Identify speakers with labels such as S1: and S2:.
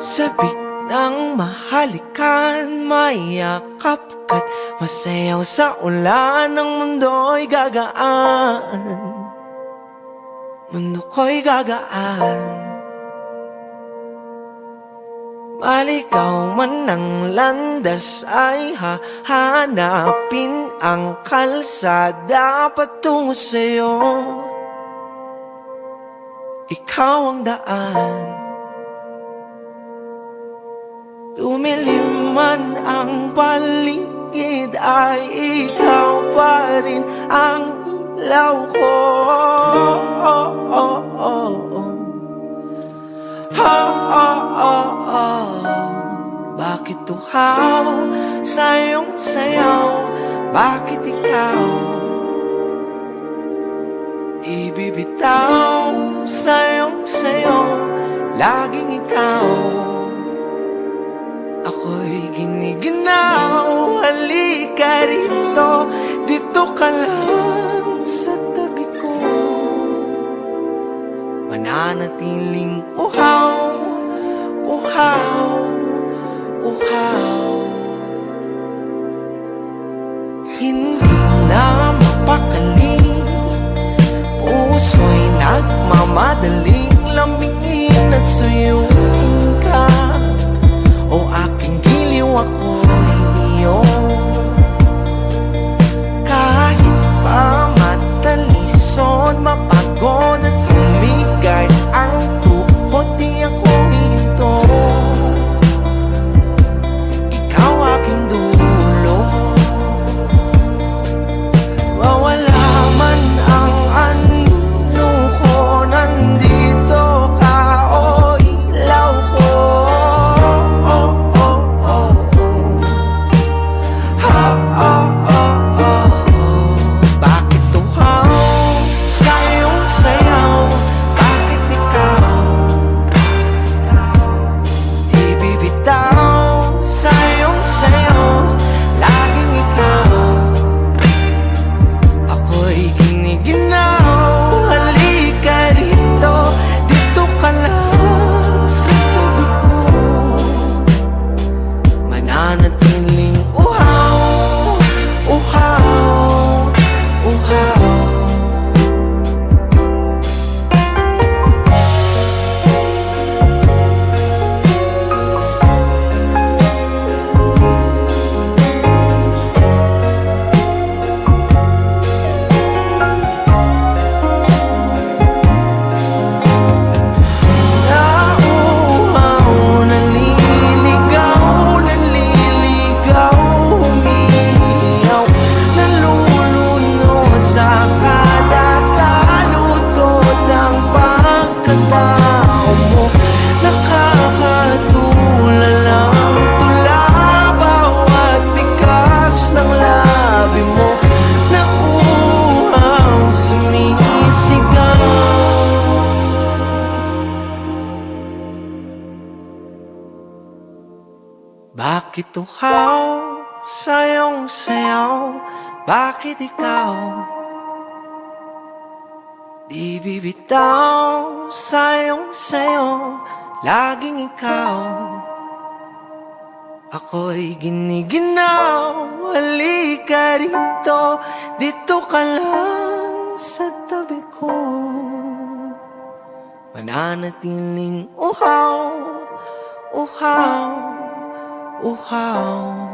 S1: Sabik ng mahalikan, mayakap ka't masayaw sa ulan. Ang mundo'y gagaan, mundo ko'y gagaan. Maligaw man ang landas ay hahanapin ang kalsada patungo sa'yo. Ikaw ang daan. Lumilim man ang paligid ay ikaw pa rin ang ilaw ko. Bakit tuhaw sa iyong sayaw? Bakit ikaw ibibitaw sa iyong sayaw? Laging ikaw. Ako'y giniginaw, halika rito, dito ka lang sa tabi ko. Mananatiling uhaw, uhaw, uhaw. Hindi na mapakali, puso'y nagmamadaling lambingin at suyuin ka. O aking giliw, ako'y iyo. Kahit pa matalisod, mapagod at humigay ang tuhod, di ako hinto. Ikaw aking dulo. Mawala man ang ano ko, nandito ka, o ilaw ko. Bakit tuhaw sa iyong sayaw? Bakit ikaw ibibitaw sa iyong sayaw? Laging ikaw. Ako'y giniginaw, halika rito, dito ka lang sa tabi ko. Mananatiling uhaw, uhaw, uhaw. Nauuhaw, naliligaw, naliligaw, umiiyaw, nalulunod sa kada talutod ng pagkatao mo. Nakakatulalang tula bawat bigas ng labi mo. Nauuhaw, sumisigaw. Bakit tuhaw sa iyong sayaw? Bakit ikaw di bibitaw sa iyong sayaw? Laging ikaw. Ako'y giniginaw, halika rito, dito ka lang sa tabi ko. Mananatiling uhaw, uhaw, uhaw.